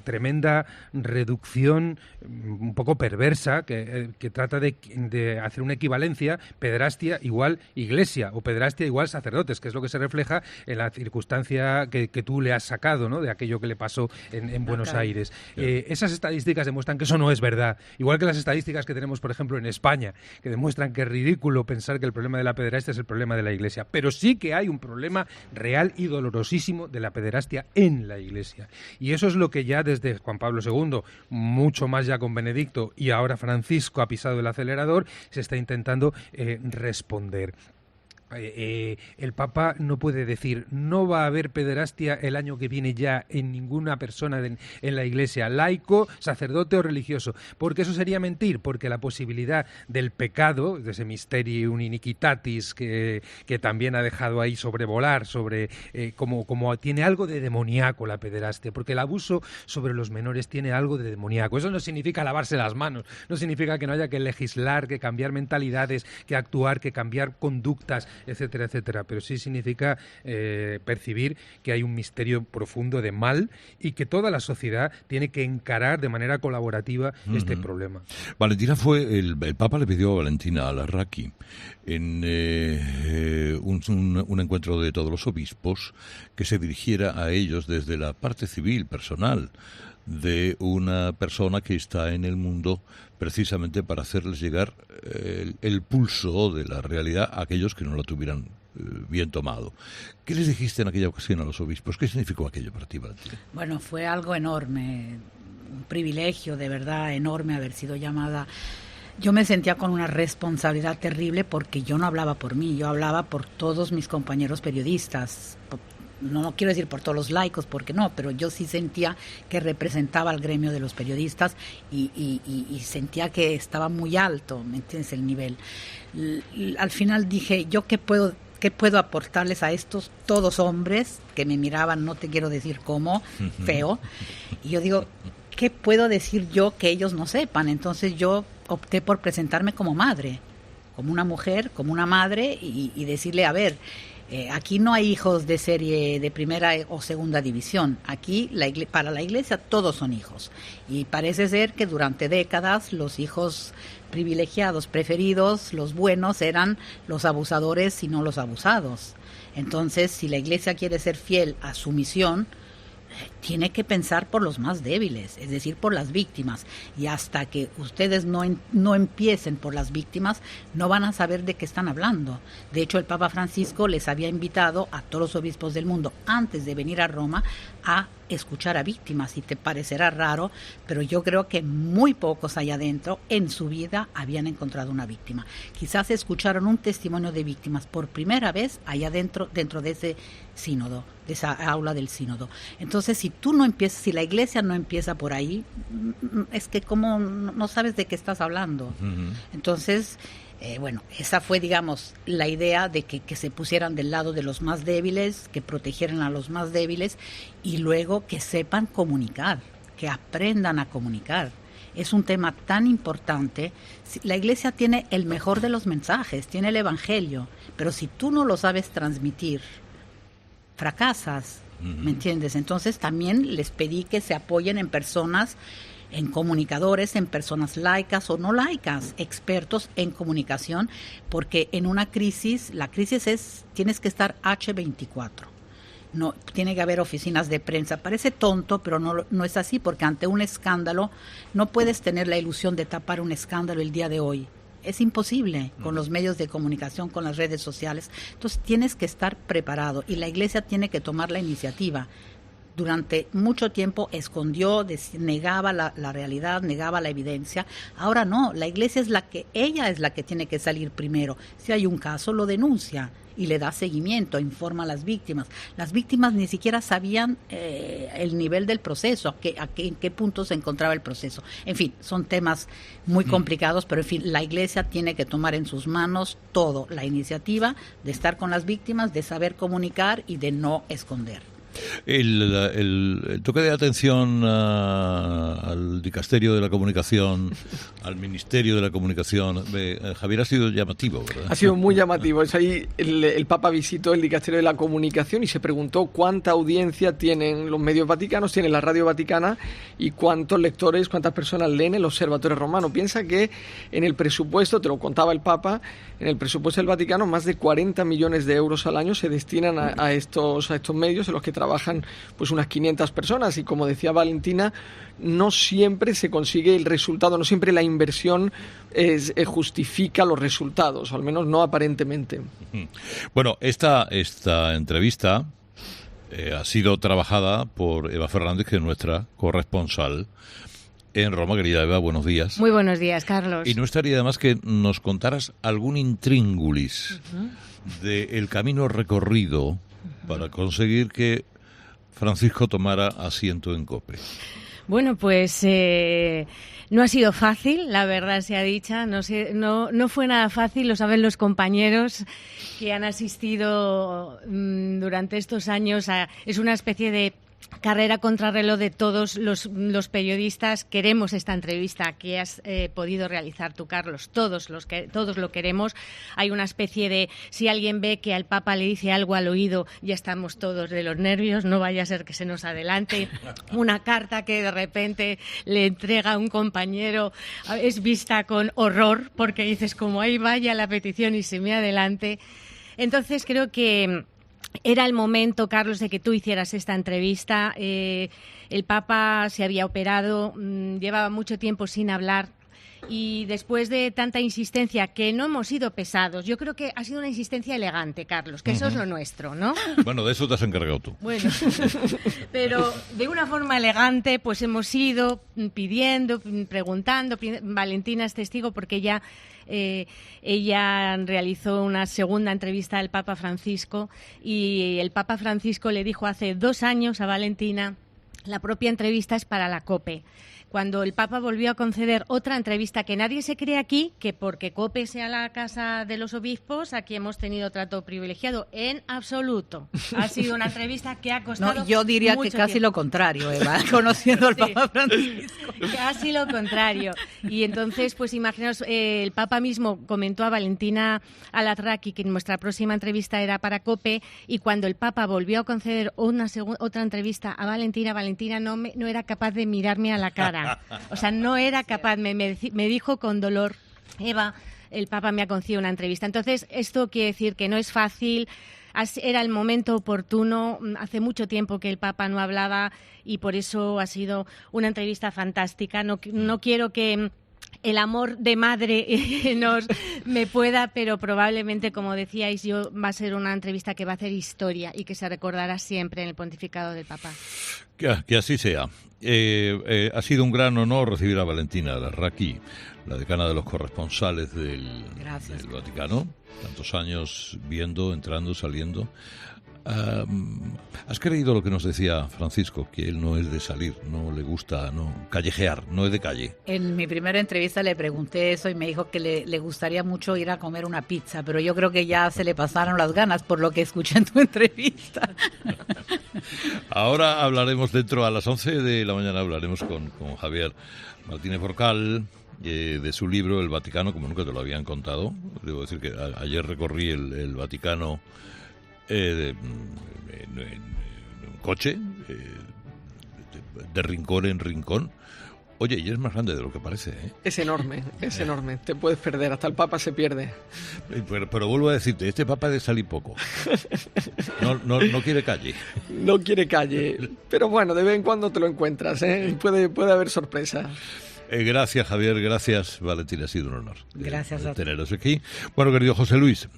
tremenda reducción un poco perversa que trata de hacer una equivalencia, pederastia igual iglesia o pederastia igual sacerdotes, que es lo que se refleja en la circunstancia que tú le has sacado, ¿no?, de aquello que le pasó en Buenos Aires. Esas estadísticas demuestran que eso no es verdad, igual que las estadísticas que tenemos, por ejemplo, en España, que demuestran que es ridículo pensar que el problema de la pederastia es el problema de la iglesia, pero sí que hay un problema real y dolorosísimo de la pederastia en la Iglesia. Y eso es lo que ya desde Juan Pablo II, mucho más ya con Benedicto y ahora Francisco ha pisado el acelerador, se está intentando responder. El Papa no puede decir no va a haber pederastia el año que viene ya en ninguna persona en la Iglesia, laico, sacerdote o religioso, porque eso sería mentir, porque la posibilidad del pecado, de ese mysterium iniquitatis que también ha dejado ahí sobrevolar, como tiene algo de demoníaco la pederastia, porque el abuso sobre los menores tiene algo de demoníaco. Eso no significa lavarse las manos, no significa que no haya que legislar, que cambiar mentalidades, que actuar, que cambiar conductas, etcétera, etcétera, pero sí significa percibir que hay un misterio profundo de mal y que toda la sociedad tiene que encarar de manera colaborativa este problema. Valentina el Papa le pidió a Valentina Alarraqui en un encuentro de todos los obispos que se dirigiera a ellos desde la parte civil, personal, de una persona que está en el mundo precisamente para hacerles llegar el pulso de la realidad a aquellos que no lo tuvieran bien tomado. ¿Qué les dijiste en aquella ocasión a los obispos? ¿Qué significó aquello para ti, Valentina? Bueno, fue algo enorme, un privilegio de verdad enorme haber sido llamada. Yo me sentía con una responsabilidad terrible porque yo no hablaba por mí, yo hablaba por todos mis compañeros periodistas. No quiero decir por todos los laicos, porque no, pero yo sí sentía que representaba al gremio de los periodistas y sentía que estaba muy alto, ¿me entiendes?, el nivel. Al final dije, ¿yo qué puedo ¿qué puedo aportarles a estos todos hombres que me miraban, no te quiero decir cómo, feo? Y yo digo, ¿qué puedo decir yo que ellos no sepan? Entonces yo opté por presentarme como madre, como una mujer, como una madre, y decirle, a ver, aquí no hay hijos de serie de primera o segunda división. Aquí para la Iglesia todos son hijos. Y parece ser que durante décadas los hijos privilegiados, preferidos, los buenos, eran los abusadores y no los abusados. Entonces, si la Iglesia quiere ser fiel a su misión, tiene que pensar por los más débiles, es decir, por las víctimas. Y hasta que ustedes no empiecen por las víctimas, no van a saber de qué están hablando. De hecho, el Papa Francisco les había invitado a todos los obispos del mundo, antes de venir a Roma, a escuchar a víctimas. Y te parecerá raro, pero yo creo que muy pocos allá adentro en su vida habían encontrado una víctima. Quizás escucharon un testimonio de víctimas por primera vez allá dentro de ese sínodo, de esa aula del sínodo. Entonces, si tú no empiezas, si la Iglesia no empieza por ahí, es que como no sabes de qué estás hablando. Entonces, bueno, esa fue, digamos, la idea de que se pusieran del lado de los más débiles, que protegieran a los más débiles y luego que sepan comunicar, que aprendan a comunicar. Es un tema tan importante. La Iglesia tiene el mejor de los mensajes, tiene el Evangelio, pero si tú no lo sabes transmitir, fracasas, ¿me entiendes? Entonces también les pedí que se apoyen en personas, en comunicadores, en personas laicas o no laicas, expertos en comunicación, porque en una crisis, la crisis es, tienes que estar H24. No, tiene que haber oficinas de prensa. Parece tonto, pero no es así, porque ante un escándalo no puedes tener la ilusión de tapar un escándalo el día de hoy. Es imposible con los medios de comunicación, con las redes sociales. Entonces tienes que estar preparado y la Iglesia tiene que tomar la iniciativa. Durante mucho tiempo escondió, negaba la realidad, negaba la evidencia. Ahora no, la Iglesia ella es la que tiene que salir primero. Si hay un caso, lo denuncia y le da seguimiento, informa a las víctimas. Las víctimas ni siquiera sabían el nivel del proceso, en qué punto se encontraba el proceso. En fin, son temas muy complicados, pero en fin, la Iglesia tiene que tomar en sus manos todo, la iniciativa de estar con las víctimas, de saber comunicar y de no esconder. El toque de atención al dicasterio de la comunicación, al ministerio de la comunicación, Javier, ha sido llamativo, ¿verdad? Ha sido muy llamativo. Es ahí el Papa visitó el dicasterio de la comunicación y se preguntó cuánta audiencia tienen los medios vaticanos, tiene la radio vaticana y cuántos lectores, cuántas personas leen el Observatorio Romano. Piensa que en el presupuesto, te lo contaba el Papa, en el presupuesto del Vaticano más de 40 millones de euros al año se destinan a estos medios en los que trabajan pues unas 500 personas y como decía Valentina, no siempre se consigue el resultado, no siempre la inversión justifica los resultados, o al menos no aparentemente. Bueno, esta entrevista ha sido trabajada por Eva Fernández, que es nuestra corresponsal en Roma. Querida Eva, buenos días. Muy buenos días, Carlos. Y no estaría de más que nos contaras algún intríngulis del camino recorrido para conseguir que Francisco tomara asiento en COPE. Bueno, pues no ha sido fácil, la verdad sea dicha. No fue nada fácil, lo saben los compañeros que han asistido durante estos años. Es una especie de carrera contrarreloj de todos los periodistas. Queremos esta entrevista que has podido realizar tú, Carlos. Todos lo queremos. Hay una especie de, si alguien ve que al Papa le dice algo al oído, ya estamos todos de los nervios, no vaya a ser que se nos adelante. Una carta que de repente le entrega a un compañero es vista con horror, porque dices, como ahí vaya la petición y se me adelante. Entonces creo que era el momento, Carlos, de que tú hicieras esta entrevista. El Papa se había operado, llevaba mucho tiempo sin hablar y después de tanta insistencia, que no hemos sido pesados, yo creo que ha sido una insistencia elegante, Carlos, que eso es lo nuestro, ¿no? Bueno, de eso te has encargado tú. Bueno, pero de una forma elegante, pues hemos ido pidiendo, preguntando. Valentina es testigo porque ella realizó una segunda entrevista al Papa Francisco y el Papa Francisco le dijo hace 2 años a Valentina: la propia entrevista es para la COPE. cuando el Papa volvió a conceder otra entrevista, que nadie se cree aquí que porque COPE sea la casa de los obispos, aquí hemos tenido trato privilegiado. En absoluto. Ha sido una entrevista que ha costado No, yo diría mucho que casi tiempo. lo contrario, Eva, conociendo al Papa Francisco. Casi lo contrario. Y entonces, pues imaginaos, el Papa mismo comentó a Valentina Alarraqui que nuestra próxima entrevista era para COPE, y cuando el Papa volvió a conceder otra entrevista a Valentina no era capaz de mirarme a la cara. O sea, no era capaz, me dijo con dolor: Eva, el Papa me ha concedido una entrevista. Entonces, esto quiere decir que no es fácil. Era el momento oportuno, hace mucho tiempo que el Papa no hablaba y por eso ha sido una entrevista fantástica. No quiero que el amor de madre me pueda, pero probablemente, como decíais, va a ser una entrevista que va a hacer historia y que se recordará siempre en el pontificado del Papa. Que así sea. Ha sido un gran honor recibir a Valentina Alarraqui, la decana de los corresponsales del Vaticano. Tantos años viendo, entrando, saliendo. ¿Has creído lo que nos decía Francisco, que él no es de salir, no le gusta callejear, no es de calle? En mi primera entrevista le pregunté eso y me dijo que le gustaría mucho ir a comer una pizza, pero yo creo que ya se le pasaron las ganas por lo que escuché en tu entrevista. Ahora hablaremos a las 11 de la mañana, hablaremos con Javier Martínez Forcal, de su libro El Vaticano, como nunca te lo habían contado. Debo decir que ayer recorrí el Vaticano en coche, de rincón en rincón. Oye, y es más grande de lo que parece, ¿eh? Es enorme, te puedes perder, hasta el Papa se pierde. Pero vuelvo a decirte, este Papa es de salir poco. No quiere calle. No quiere calle, pero bueno, de vez en cuando te lo encuentras, ¿eh? Puede haber sorpresas. Gracias, Javier, gracias, Valentina, ha sido un honor. Gracias a ti. Teneros aquí. Bueno, querido José Luis,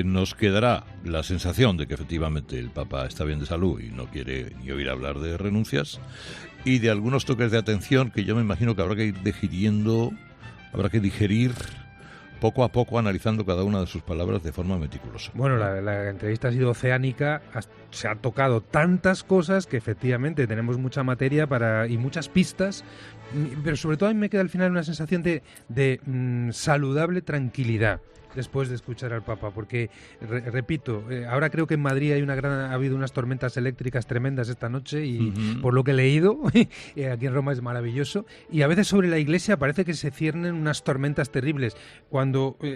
nos quedará la sensación de que efectivamente el Papa está bien de salud y no quiere ni oír hablar de renuncias, y de algunos toques de atención que yo me imagino que habrá que ir digiriendo, habrá que digerir poco a poco, analizando cada una de sus palabras de forma meticulosa. Bueno, la entrevista ha sido oceánica, se han tocado tantas cosas que efectivamente tenemos mucha materia y muchas pistas, pero sobre todo a mí me queda al final una sensación de saludable tranquilidad después de escuchar al Papa, porque repito, ahora creo que en Madrid ha habido unas tormentas eléctricas tremendas esta noche y por lo que he leído, aquí en Roma es maravilloso, y a veces sobre la Iglesia parece que se ciernen unas tormentas terribles,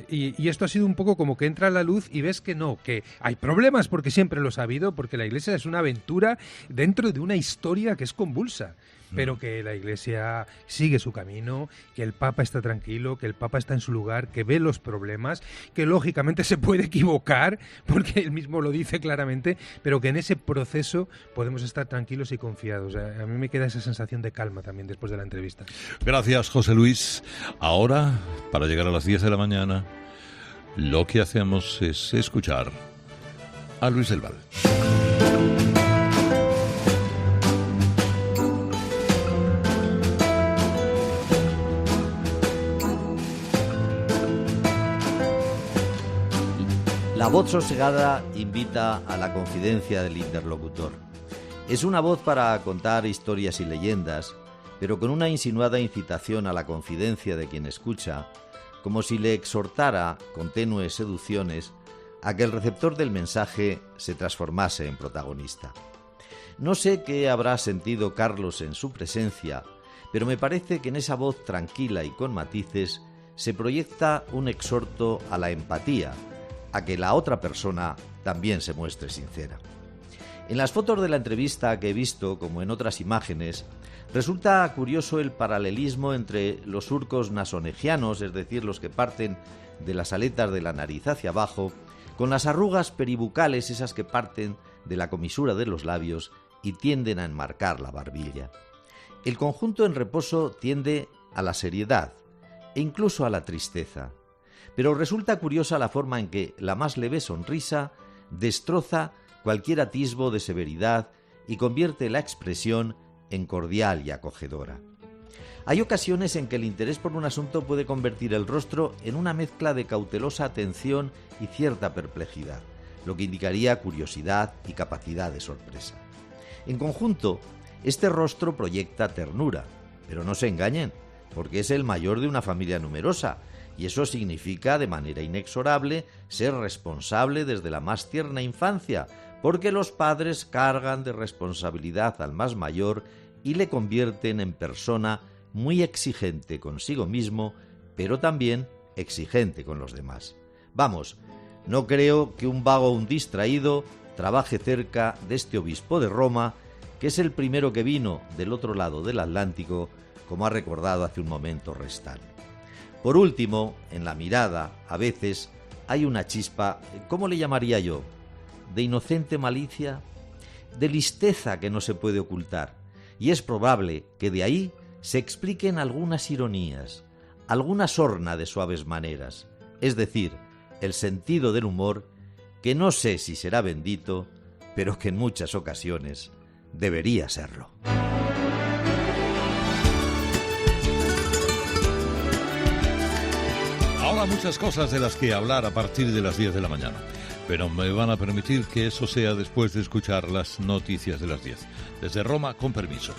y esto ha sido un poco como que entra la luz y ves que no, que hay problemas, porque siempre los ha habido, porque la Iglesia es una aventura dentro de una historia que es convulsa, pero que la Iglesia sigue su camino, que el Papa está tranquilo, que el Papa está en su lugar, que ve los problemas, que lógicamente se puede equivocar, porque él mismo lo dice claramente, pero que en ese proceso podemos estar tranquilos y confiados. A mí me queda esa sensación de calma también después de la entrevista. Gracias, José Luis. Ahora, para llegar a las 10 de la mañana, lo que hacemos es escuchar a Luis del Val. La voz sosegada invita a la confidencia del interlocutor. Es una voz para contar historias y leyendas, pero con una insinuada incitación a la confidencia de quien escucha, como si le exhortara, con tenues seducciones, a que el receptor del mensaje se transformase en protagonista. No sé qué habrá sentido Carlos en su presencia, pero me parece que en esa voz tranquila y con matices se proyecta un exhorto a la empatía, a que la otra persona también se muestre sincera. En las fotos de la entrevista que he visto, como en otras imágenes, resulta curioso el paralelismo entre los surcos nasonegianos, es decir, los que parten de las aletas de la nariz hacia abajo, con las arrugas peribucales, esas que parten de la comisura de los labios y tienden a enmarcar la barbilla. El conjunto en reposo tiende a la seriedad e incluso a la tristeza. Pero resulta curiosa la forma en que la más leve sonrisa destroza cualquier atisbo de severidad y convierte la expresión en cordial y acogedora. Hay ocasiones en que el interés por un asunto puede convertir el rostro en una mezcla de cautelosa atención y cierta perplejidad, lo que indicaría curiosidad y capacidad de sorpresa. En conjunto, este rostro proyecta ternura, Pero no se engañen, porque es el mayor de una familia numerosa, y eso significa de manera inexorable ser responsable desde la más tierna infancia, porque los padres cargan de responsabilidad al más mayor y le convierten en persona muy exigente consigo mismo, pero también exigente con los demás. Vamos, no creo que un vago o un distraído trabaje cerca de este obispo de Roma, que es el primero que vino del otro lado del Atlántico, como ha recordado hace un momento Restal. Por último, en la mirada, a veces, hay una chispa, ¿cómo le llamaría yo?, de inocente malicia, de listeza que no se puede ocultar, y es probable que de ahí se expliquen algunas ironías, alguna sorna de suaves maneras, es decir, el sentido del humor, que no sé si será bendito, pero que en muchas ocasiones debería serlo. Ahora muchas cosas de las que hablar a partir de las 10 de la mañana, pero me van a permitir que eso sea después de escuchar las noticias de las 10. Desde Roma, con permiso.